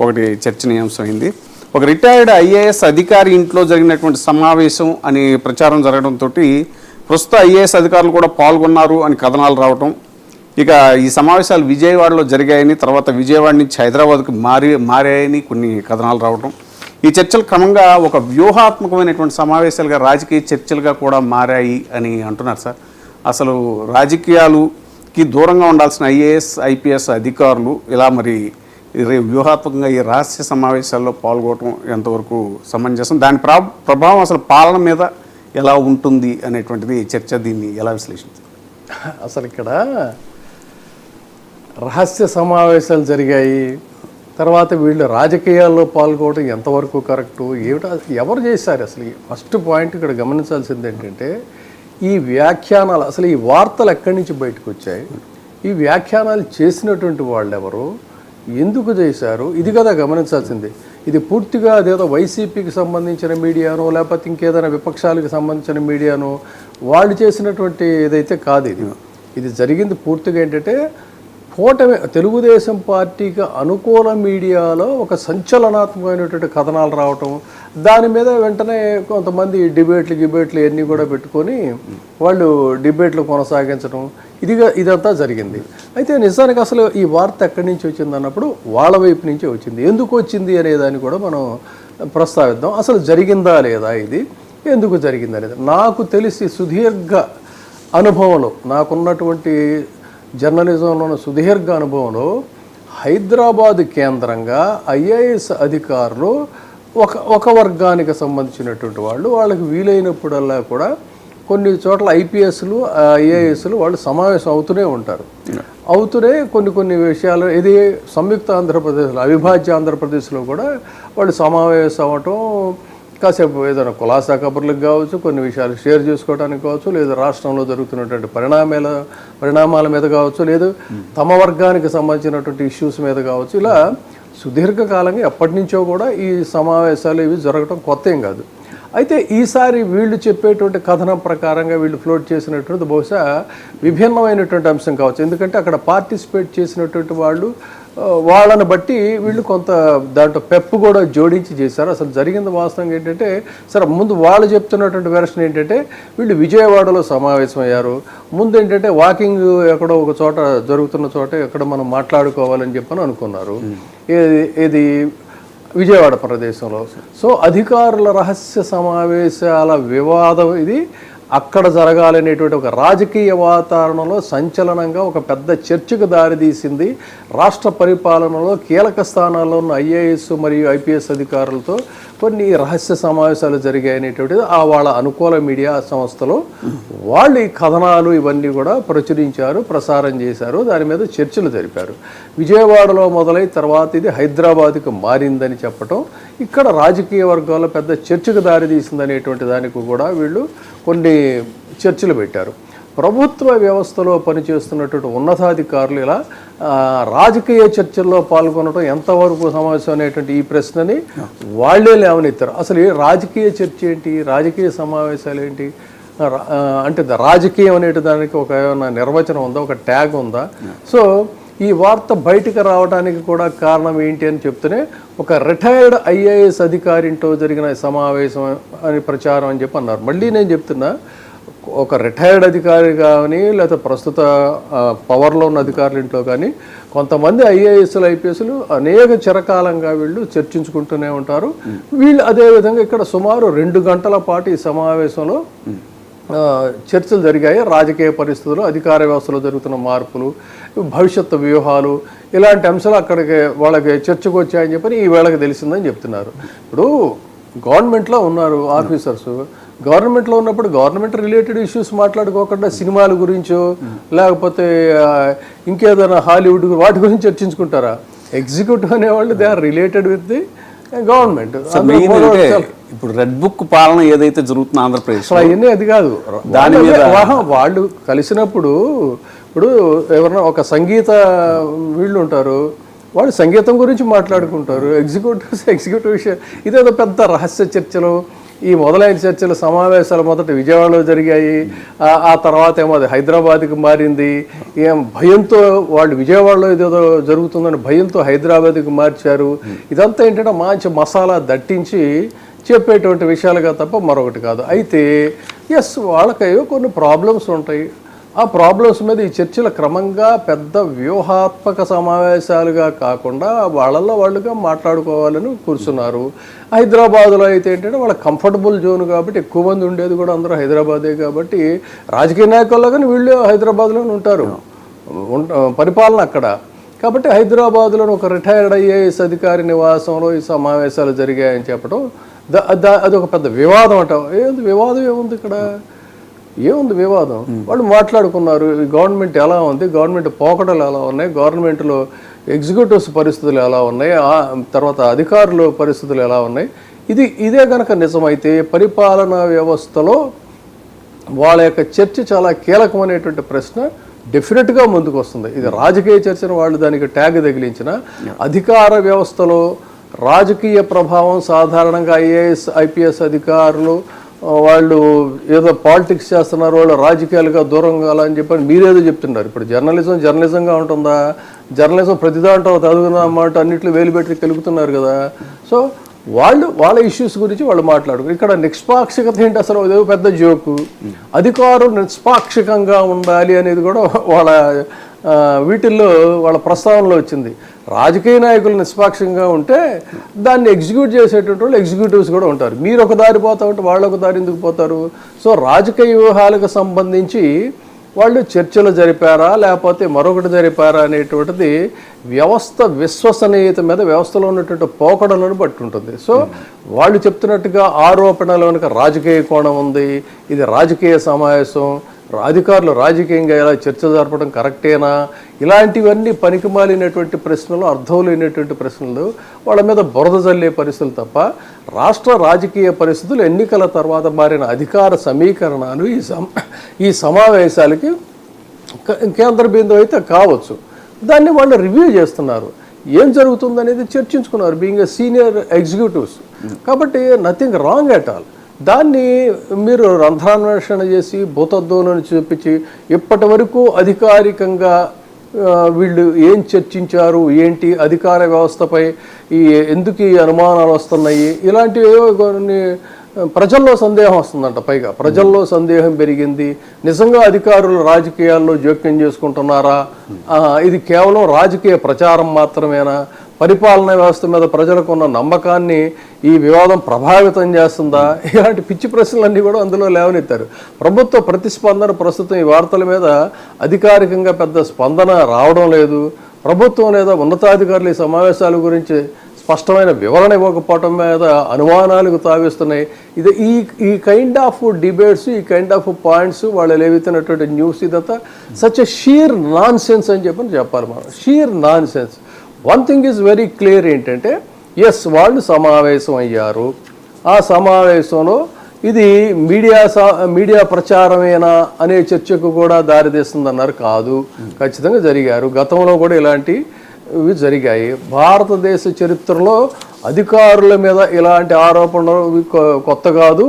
ఒకటి చర్చనీయాంశమైంది. ఒక రిటైర్డ్ ఐఏఎస్ అధికారి ఇంట్లో జరిగినటువంటి సమావేశం అని ప్రచారం జరగడంతో ప్రస్తుత ఐఏఎస్ అధికారులు కూడా పాల్గొన్నారు అని కథనాలు రావటం, ఇక ఈ సమావేశాలు విజయవాడలో జరిగాయని, తర్వాత విజయవాడ నుంచి హైదరాబాద్కు మారాయని కొన్ని కథనాలు రావటం, ఈ చర్చలు క్రమంగా ఒక వ్యూహాత్మకమైనటువంటి సమావేశాలుగా రాజకీయ చర్చలుగా కూడా మారాయి అని అంటున్నారు సార్. అసలు రాజకీయాలుకి దూరంగా ఉండాల్సిన ఐఏఎస్ ఐపీఎస్ అధికారులు ఇలా మరి వ్యూహాత్మకంగా ఈ రహస్య సమావేశాల్లో పాల్గొనడం ఎంతవరకు సమంజసం, దాని ప్రభావం అసలు పాలన మీద ఎలా ఉంటుంది అనేటువంటిది చర్చ. దీన్ని ఎలా విశ్లేషించారు? అసలు ఇక్కడ రహస్య సమావేశాలు జరిగాయి, తర్వాత వీళ్ళు రాజకీయాల్లో పాల్గొనడం ఎంతవరకు కరెక్టు ఏమిటో ఎవరు చేశారు? అసలు ఫస్ట్ పాయింట్ ఇక్కడ గమనించాల్సింది ఏంటంటే ఈ వ్యాఖ్యానాలు, అసలు ఈ వార్తలు ఎక్కడి నుంచి బయటకు వచ్చాయి, ఈ వ్యాఖ్యానాలు చేసినటువంటి వాళ్ళు ఎవరు, ఎందుకు చేశారు, ఇది కదా గమనించాల్సింది. ఇది పూర్తిగా అదేదో వైసీపీకి సంబంధించిన మీడియానో లేకపోతే ఇంకేదైనా విపక్షాలకు సంబంధించిన మీడియానో వాళ్ళు చేసినటువంటి ఏదైతే కాదు. ఇది జరిగింది పూర్తిగా ఏంటంటే కూటమి తెలుగుదేశం పార్టీకి అనుకూల మీడియాలో ఒక సంచలనాత్మకమైనటువంటి కథనాలు రావటం, దాని మీద వెంటనే కొంతమంది డిబేట్లు ఇవన్నీ కూడా పెట్టుకొని వాళ్ళు డిబేట్లు కొనసాగించడం, ఇదంతా జరిగింది. అయితే నిజానికి అసలు ఈ వార్త ఎక్కడి నుంచి వచ్చింది అన్నప్పుడు వాళ్ళ వైపు నుంచే వచ్చింది. ఎందుకు వచ్చింది అనేదాన్ని కూడా మనం ప్రస్తావిద్దాం. అసలు జరిగిందా లేదా, ఇది ఎందుకు జరిగింది అనేది నాకు తెలిసి సుదీర్ఘ అనుభవంలో, నాకున్నటువంటి జర్నలిజంలో సుదీర్ఘ అనుభవంలో హైదరాబాదు కేంద్రంగా ఐఏఎస్ అధికారులు ఒక వర్గానికి సంబంధించినటువంటి వాళ్ళకి వీలైనప్పుడల్లా కూడా కొన్ని చోట్ల ఐపీఎస్లు ఐఏఎస్లు వాళ్ళు సమావేశం అవుతూనే ఉంటారు. కొన్ని విషయాలు, ఇది సంయుక్త ఆంధ్రప్రదేశ్లో అవిభాజ్య ఆంధ్రప్రదేశ్లో కూడా వాళ్ళు సమావేశం అవ్వటం, కాసేపు ఏదైనా కులాసా కబుర్లకు కావచ్చు, కొన్ని విషయాలు షేర్ చేసుకోవడానికి కావచ్చు, లేదా రాష్ట్రంలో జరుగుతున్నటువంటి పరిణామాల మీద కావచ్చు, లేదు తమ వర్గానికి సంబంధించినటువంటి ఇష్యూస్ మీద కావచ్చు, ఇలా సుదీర్ఘకాలంగా ఎప్పటి నుంచో కూడా ఈ సమావేశాలు ఇవి జరగటం కొత్త ఏం కాదు. అయితే ఈసారి వీళ్ళు చెప్పేటువంటి కథనం ప్రకారంగా వీళ్ళు ఫ్లోట్ చేసినటువంటి బహుశా విభిన్నమైనటువంటి అంశం కావచ్చు. ఎందుకంటే అక్కడ పార్టిసిపేట్ చేసినటువంటి వాళ్ళని బట్టి వీళ్ళు కొంత దాంట్లో పెప్పు కూడా జోడించి చేశారు. అసలు జరిగింది వాస్తవంగా ఏంటంటే, సరే ముందు వాళ్ళు చెప్తున్నటువంటి వెర్షన్ ఏంటంటే వీళ్ళు విజయవాడలో సమావేశమయ్యారు, ముందు ఏంటంటే వాకింగ్ ఎక్కడో ఒక చోట జరుగుతున్న చోట ఎక్కడ మనం మాట్లాడుకోవాలని చెప్పని అనుకున్నారు, ఇది విజయవాడ ప్రదేశంలో. సో అధికారుల రహస్య సమావేశాల వివాదం ఇది అక్కడ జరగాలనేటువంటి ఒక రాజకీయ వాతావరణంలో సంచలనంగా ఒక పెద్ద చర్చకు దారితీసింది. రాష్ట్ర పరిపాలనలో కీలక స్థానాల్లో ఉన్న ఐఏఎస్ మరియు ఐపీఎస్ అధికారులతో కొన్ని రహస్య సమావేశాలు జరిగాయనేటువంటిది వాళ్ళ అనుకూల మీడియా సంస్థలో వాళ్ళు ఈ కథనాలు ఇవన్నీ కూడా ప్రచురించారు, ప్రసారం చేశారు, దాని మీద చర్చలు జరిపారు. విజయవాడలో మొదలై తర్వాత ఇది హైదరాబాద్కు మారిందని చెప్పటం ఇక్కడ రాజకీయ వర్గాల్లో పెద్ద చర్చకు దారితీసిందనేటువంటి దానికి కూడా వీళ్ళు కొన్ని చర్చలు పెట్టారు. ప్రభుత్వ వ్యవస్థలో పనిచేస్తున్నటువంటి ఉన్నతాధికారులు ఇలా రాజకీయ చర్చల్లో పాల్గొనడం ఎంతవరకు సమావేశం అనేటువంటి ఈ ప్రశ్నని వాళ్ళే లేవనెత్తారు. అసలు రాజకీయ చర్చ ఏంటి, రాజకీయ సమావేశాలు ఏంటి అంటే రాజకీయం అనేటి దానికి ఒక నిర్వచనం ఉందా, ఒక ట్యాగ్ ఉందా? సో ఈ వార్త బయటకు రావడానికి కూడా కారణం ఏంటి అని చెప్తూనే ఒక రిటైర్డ్ ఐఏఎస్ అధికారింటో జరిగిన సమావేశం అని ప్రచారం అని చెప్పి అన్నారు. మళ్ళీ నేను చెప్తున్నా, ఒక రిటైర్డ్ అధికారి కానీ లేకపోతే ప్రస్తుత పవర్లో ఉన్న అధికారుల ఇంట్లో కానీ కొంతమంది ఐఏఎస్లు ఐపీఎస్లు అనేక చిరకాలంగా వీళ్ళు చర్చించుకుంటూనే ఉంటారు. వీళ్ళు అదేవిధంగా ఇక్కడ సుమారు 2 గంటల పాటు ఈ సమావేశంలో చర్చలు జరిగాయి. రాజకీయ పరిస్థితులు, అధికార వ్యవస్థలో జరుగుతున్న మార్పులు, భవిష్యత్తు వ్యూహాలు, ఇలాంటి అంశాలు అక్కడికి వాళ్ళకి చర్చకు వచ్చాయని చెప్పని ఈ వేళకి తెలిసిందని చెప్తున్నారు. ఇప్పుడు గవర్నమెంట్లో ఉన్నారు ఆఫీసర్స్, గవర్నమెంట్లో ఉన్నప్పుడు గవర్నమెంట్ రిలేటెడ్ ఇష్యూస్ మాట్లాడుకోకుండా సినిమాల గురించో లేకపోతే ఇంకేదైనా హాలీవుడ్ వాటి గురించి చర్చించుకుంటారా? ఎగ్జిక్యూటివ్ అనేవాళ్ళు they are related with the government. ఇప్పుడు రెడ్ బుక్ పాలన ఏదైతే జరుగుతుందో ఆంధ్రప్రదేశ్ అవన్నీ అది కాదు, దాని మీద వాళ్ళు కలిసినప్పుడు ఇప్పుడు ఎవరైనా ఒక సంగీత వీళ్ళు ఉంటారు, వాళ్ళు సంగీతం గురించి మాట్లాడుకుంటారు, ఎగ్జిక్యూటివ్ విషయం, ఇదేదో పెద్ద రహస్య చర్చలు ఈ మొదలైన చర్చలు సమావేశాలు మొదట విజయవాడలో జరిగాయి, ఆ తర్వాత ఏమో అది హైదరాబాద్కి మారింది. ఏం భయంతో వాళ్ళు విజయవాడలో ఏదేదో జరుగుతుందని భయంతో హైదరాబాద్కి మార్చారు. ఇదంతా ఏంటంటే మంచి మసాలా దట్టించి చెప్పేటువంటి విషయాలుగా తప్ప మరొకటి కాదు. అయితే ఎస్ వాళ్ళకి కొన్ని ప్రాబ్లమ్స్ ఉంటాయి. ఆ ప్రాబ్లమ్స్ మీద ఈ చర్చలు క్రమంగా పెద్ద వ్యూహాత్మక సమావేశాలుగా కాకుండా వాళ్ళల్లో వాళ్ళుగా మాట్లాడుకోవాలని కూర్చున్నారు. హైదరాబాద్లో అయితే ఏంటంటే వాళ్ళ కంఫర్టబుల్ జోన్ కాబట్టి ఎక్కువ మంది ఉండేది కూడా అందరూ హైదరాబాదే కాబట్టి రాజకీయ నాయకుల్లో కానీ వీళ్ళు హైదరాబాద్లోనే ఉంటారు, పరిపాలన అక్కడ. కాబట్టి హైదరాబాద్లో ఒక రిటైర్డ్ ఐఏఎస్ అధికారి నివాసంలో ఈ సమావేశాలు జరిగాయని చెప్పడం అదొక పెద్ద వివాదం అంట. వివాదం ఏముంది ఇక్కడ? ఏముంది వివాదం? వాళ్ళు మాట్లాడుకున్నారు గవర్నమెంట్ ఎలా ఉంది, గవర్నమెంట్ పోకడలు ఎలా ఉన్నాయి, గవర్నమెంట్లో ఎగ్జిక్యూటివ్స్ పరిస్థితులు ఎలా ఉన్నాయి, తర్వాత అధికారుల పరిస్థితులు ఎలా ఉన్నాయి. ఇదే కనుక నిజమైతే పరిపాలనా వ్యవస్థలో వాళ్ళ యొక్క చర్చ చాలా కీలకమైనటువంటి ప్రశ్న డెఫినెట్గా ముందుకు వస్తుంది. ఇది రాజకీయ చర్చను వాళ్ళు దానికి ట్యాగ్ తగిలించిన అధికార వ్యవస్థలో రాజకీయ ప్రభావం సాధారణంగా ఐఏఎస్ ఐపీఎస్ అధికారులు వాళ్ళు ఏదో పాలిటిక్స్ చేస్తున్నారు, వాళ్ళు రాజకీయాలుగా దూరం కావాలని చెప్పని మీరేదో చెప్తున్నారు. ఇప్పుడు జర్నలిజంగా ఉంటుందా? జర్నలిజం ప్రతిదాంట్లో చదువుకున్నమాట అన్నింటిలో వేలు పెట్టి కలుగుతున్నారు కదా. సో వాళ్ళ ఇష్యూస్ గురించి వాళ్ళు మాట్లాడుకున్నారు. ఇక్కడ నిష్పాక్షికత ఏంటి అసలు? ఏదో పెద్ద జోకు. అధికారులు నిష్పాక్షికంగా ఉండాలి అనేది కూడా వాళ్ళ వీటిల్లో వాళ్ళ ప్రస్తావనలో వచ్చింది. రాజకీయ నాయకులు నిష్పాక్షంగా ఉంటే దాన్ని ఎగ్జిక్యూట్ చేసేటువంటి వాళ్ళు ఎగ్జిక్యూటివ్స్ కూడా ఉంటారు. మీరు ఒక దారి పోతా ఉంటే వాళ్ళు ఒక దారి ఎందుకు పోతారు? సో రాజకీయ వ్యూహాలకు సంబంధించి వాళ్ళు చర్చలు జరిపారా లేకపోతే మరొకటి జరిపారా అనేటువంటిది వ్యవస్థ విశ్వసనీయత మీద వ్యవస్థలో ఉన్నటువంటి పోకడలను బట్టి ఉంటుంది. సో వాళ్ళు చెప్తున్నట్టుగా ఆరోపణలో కనుక రాజకీయ కోణం ఉంది, ఇది రాజకీయ సమావేశం, అధికారులు రాజకీయంగా ఎలా చర్చ జరపడం కరెక్టేనా, ఇలాంటివన్నీ పనికిమాలినటువంటి ప్రశ్నలు, అర్థం లేనటువంటి ప్రశ్నలు, వాళ్ళ మీద బురద జల్లే పరిస్థితులు తప్ప రాష్ట్ర రాజకీయ పరిస్థితులు, ఎన్నికల తర్వాత మారిన అధికార సమీకరణాలు ఈ సమావేశాలకి కేంద్ర బిందువు అయితే కావచ్చు. దాన్ని వాళ్ళు రివ్యూ చేస్తున్నారు, ఏం జరుగుతుందనేది చర్చించుకున్నారు బీయింగ్ ఎ సీనియర్ ఎగ్జిక్యూటివ్స్. కాబట్టి నథింగ్ రాంగ్ ఎట్ ఆల్. దాన్ని మీరు రంధ్రాన్వేషణ చేసి భూతద్దంలోని చూపించి ఇప్పటి వరకు అధికారికంగా వీళ్ళు ఏం చర్చించారు, ఏంటి అధికార వ్యవస్థపై ఎందుకు ఈ అనుమానాలు వస్తున్నాయి, ఇలాంటివి కొన్ని ప్రజల్లో సందేహం వస్తుందంట. పైగా ప్రజల్లో సందేహం పెరిగింది. నిజంగా అధికారులు రాజకీయాల్లో జోక్యం చేసుకుంటున్నారా, ఇది కేవలం రాజకీయ ప్రచారం మాత్రమేనా, పరిపాలనా వ్యవస్థ మీద ప్రజలకు ఉన్న నమ్మకాన్ని ఈ వివాదం ప్రభావితం చేస్తుందా, ఇలాంటి పిచ్చి ప్రశ్నలన్నీ కూడా అందులో లేవనెత్తారు. ప్రభుత్వ ప్రతిస్పందన ప్రస్తుతం ఈ వార్తల మీద అధికారికంగా పెద్ద స్పందన రావడం లేదు. ప్రభుత్వం లేదా ఉన్నతాధికారులు ఈ సమావేశాల గురించి స్పష్టమైన వివరణ ఇవ్వకపోవటం మీద అనుమానాలకు తావిస్తున్నాయి. ఇది ఈ కైండ్ ఆఫ్ డిబేట్స్, ఈ కైండ్ ఆఫ్ పాయింట్స్ వాళ్ళు లేవిస్తున్నటువంటి న్యూస్ ఇదంతా such a sheer nonsense అని చెప్పాలి మనం. Sheer nonsense. One thing is very clear ఏంటంటే ఎస్ వాళ్ళు సమావేశం అయ్యారు. ఆ సమావేశంలో ఇది మీడియా ప్రచారమేనా అనే చర్చకు కూడా దారితీస్తుందన్నారు. కాదు, ఖచ్చితంగా జరిగారు. గతంలో కూడా ఇలాంటివి జరిగాయి. భారతదేశ చరిత్రలో అధికారుల మీద ఇలాంటి ఆరోపణలు కొత్త కాదు.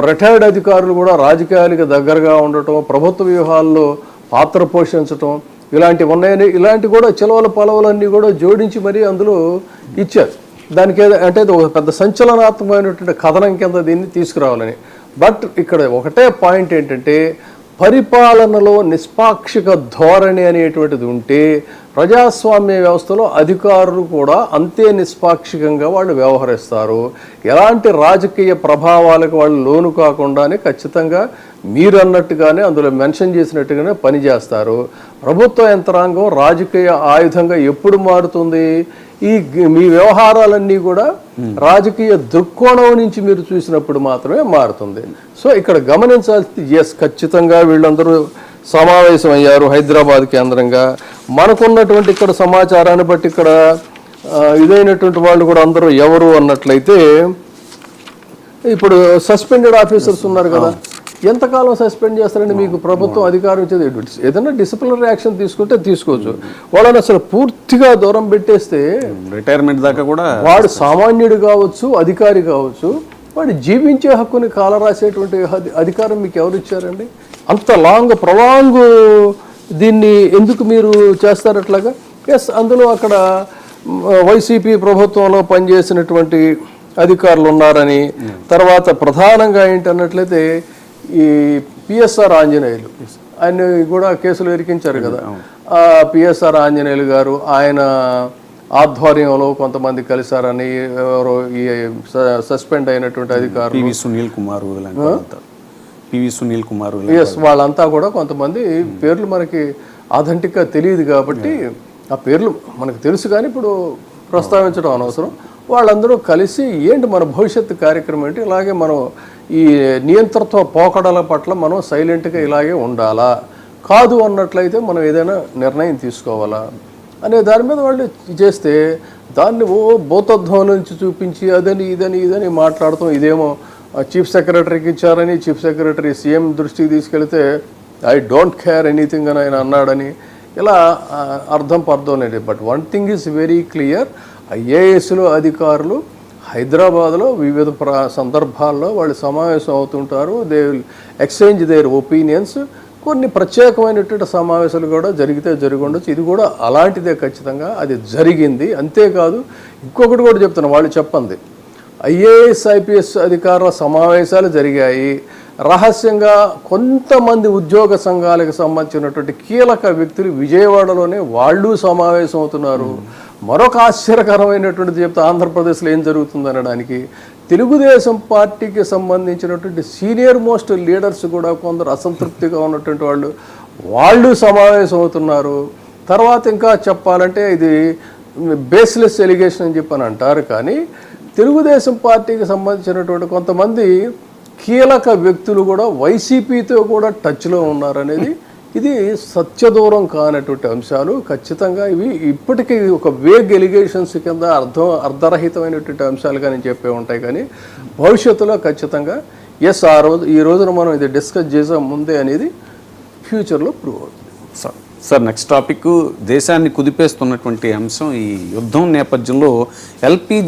రిటైర్డ్ అధికారులు కూడా రాజకీయాలకు దగ్గరగా ఉండటం, ప్రభుత్వ వ్యూహాల్లో పాత్ర పోషించటం ఇలాంటివి ఉన్నాయని, ఇలాంటి కూడా చిలవల పొలవలన్నీ కూడా జోడించి మరీ అందులో ఇచ్చారు. దానికి అంటే ఒక పెద్ద సంచలనాత్మకమైనటువంటి కథనం కింద దీన్ని తీసుకురావాలని. బట్ ఇక్కడ ఒకటే పాయింట్ ఏంటంటే పరిపాలనలో నిష్పాక్షిక ధోరణి అనేటువంటిది ఉంటే ప్రజాస్వామ్య వ్యవస్థలో అధికారులు కూడా అంతే నిష్పాక్షికంగా వాళ్ళు వ్యవహరిస్తారు. ఎలాంటి రాజకీయ ప్రభావాలకు వాళ్ళు లోను కాకుండానే ఖచ్చితంగా మీరు అన్నట్టుగానే అందులో మెన్షన్ చేసినట్టుగానే పనిచేస్తారు. ప్రభుత్వ యంత్రాంగం రాజకీయ ఆయుధంగా ఎప్పుడు మారుతుంది? మీ వ్యవహారాలన్నీ కూడా రాజకీయ దృక్కోణం నుంచి మీరు చూసినప్పుడు మాత్రమే మారుతుంది. సో ఇక్కడ గమనించాల్సింది ఎస్ ఖచ్చితంగా వీళ్ళందరూ సమావేశం అయ్యారు హైదరాబాద్ కేంద్రంగా. మనకున్నటువంటి ఇక్కడ సమాచారాన్ని బట్టి ఇక్కడ ఇదైనటువంటి వాళ్ళు కూడా అందరూ ఎవరు అన్నట్లయితే ఇప్పుడు సస్పెండెడ్ ఆఫీసర్స్ ఉన్నారు కదా, ఎంతకాలం సస్పెండ్ చేస్తారండి? మీకు ప్రభుత్వం అధికారం ఇచ్చేది ఏదైనా డిసిప్లినరీ యాక్షన్ తీసుకుంటే తీసుకోవచ్చు. వాళ్ళని అసలు పూర్తిగా దూరం పెట్టేస్తే రిటైర్మెంట్ దాకా కూడా వాడు సామాన్యుడు కావచ్చు, అధికారి కావచ్చు, వాడు జీవించే హక్కుని కాలరాసేటువంటి అధికారం మీకు ఎవరు ఇచ్చారండి? అంత ప్రొలాంగ్ దీన్ని ఎందుకు మీరు చేస్తారు అట్లాగా? ఎస్, అందులో అక్కడ వైసీపీ ప్రభుత్వంలో పనిచేసినటువంటి అధికారులు ఉన్నారని, తర్వాత ప్రధానంగా ఏంటన్నట్లయితే ఈ పిఎస్ఆర్ ఆంజనేయులు ఆయన కూడా కేసులు ఇరికించారు కదా. ఆ పిఎస్ఆర్ ఆంజనేయులు గారు ఆయన ఆధ్వర్యంలో కొంతమంది కలిశారని ఎవరో ఈ సస్పెండ్ అయినటువంటి అధికారులు పివి సునీల్ కుమార్ ఎస్ వాళ్ళంతా కూడా కొంతమంది పేర్లు మనకి అథెంటిక్గా తెలియదు కాబట్టి ఆ పేర్లు మనకు తెలుసు కానీ ఇప్పుడు ప్రస్తావించడం అనవసరం. వాళ్ళందరూ కలిసి ఏంటి మన భవిష్యత్తు కార్యక్రమం ఏంటి, ఇలాగే మనం ఈ నియంతృత్వ పోకడల పట్ల మనం సైలెంట్గా ఇలాగే ఉండాలా, కాదు అన్నట్లయితే మనం ఏదైనా నిర్ణయం తీసుకోవాలా అనే దాని మీద వాళ్ళు చేస్తే దాన్ని భూతధ్వం నుంచి చూపించి అదని ఇదని మాట్లాడతాం. ఇదేమో చీఫ్ సెక్రటరీకి ఇచ్చారని, చీఫ్ సెక్రటరీ సీఎం దృష్టికి తీసుకెళ్తే ఐ డోంట్ కేర్ ఎనీథింగ్ అని ఆయన అన్నాడని, ఇలా అర్థం లేదు. But one thing is very clear, ఐఏఎస్లో అధికారులు హైదరాబాద్లో వివిధ సందర్భాల్లో వాళ్ళు సమావేశం అవుతుంటారు. They will exchange their opinions. కొన్ని ప్రత్యేకమైనటువంటి సమావేశాలు కూడా జరిగి ఉండొచ్చు. ఇది కూడా అలాంటిదే, ఖచ్చితంగా అది జరిగింది. అంతేకాదు ఇంకొకటి కూడా చెప్తున్నా, వాళ్ళు చెప్పండి, ఐఏఎస్ ఐపీఎస్ అధికారుల సమావేశాలు జరిగాయి, రహస్యంగా కొంతమంది ఉద్యోగ సంఘాలకు సంబంధించినటువంటి కీలక వ్యక్తులు విజయవాడలోనే వాళ్ళు సమావేశం అవుతున్నారు. మరొక ఆశ్చర్యకరమైనటువంటిది చెప్తే ఆంధ్రప్రదేశ్లో ఏం జరుగుతుంది అనడానికి, తెలుగుదేశం పార్టీకి సంబంధించినటువంటి సీనియర్ మోస్ట్ లీడర్స్ కూడా కొందరు అసంతృప్తిగా ఉన్నటువంటి వాళ్ళు సమావేశం అవుతున్నారు. తర్వాత ఇంకా చెప్పాలంటే ఇది బేస్లెస్ ఎలిగేషన్ అని చెప్పని అంటారు, కానీ తెలుగుదేశం పార్టీకి సంబంధించినటువంటి కొంతమంది కీలక వ్యక్తులు కూడా వైసీపీతో కూడా టచ్లో ఉన్నారనేది ఇది సత్యదూరం కానటువంటి అంశాలు. ఖచ్చితంగా ఇవి ఇప్పటికీ ఒక వేగ్ ఎలిగేషన్స్ కింద అర్ధరహితమైనటువంటి అంశాలుగా నేను చెప్పే ఉంటాయి, కానీ భవిష్యత్తులో ఖచ్చితంగా ఎస్ ఈ రోజున మనం ఇది డిస్కస్ చేసే ముందే అనేది ఫ్యూచర్లో ప్రూవ్ అవుతుంది. సార్ నెక్స్ట్ టాపిక్ దేశాన్ని కుదిపేస్తున్నటువంటి అంశం, ఈ యుద్ధం నేపథ్యంలో ఎల్పిజి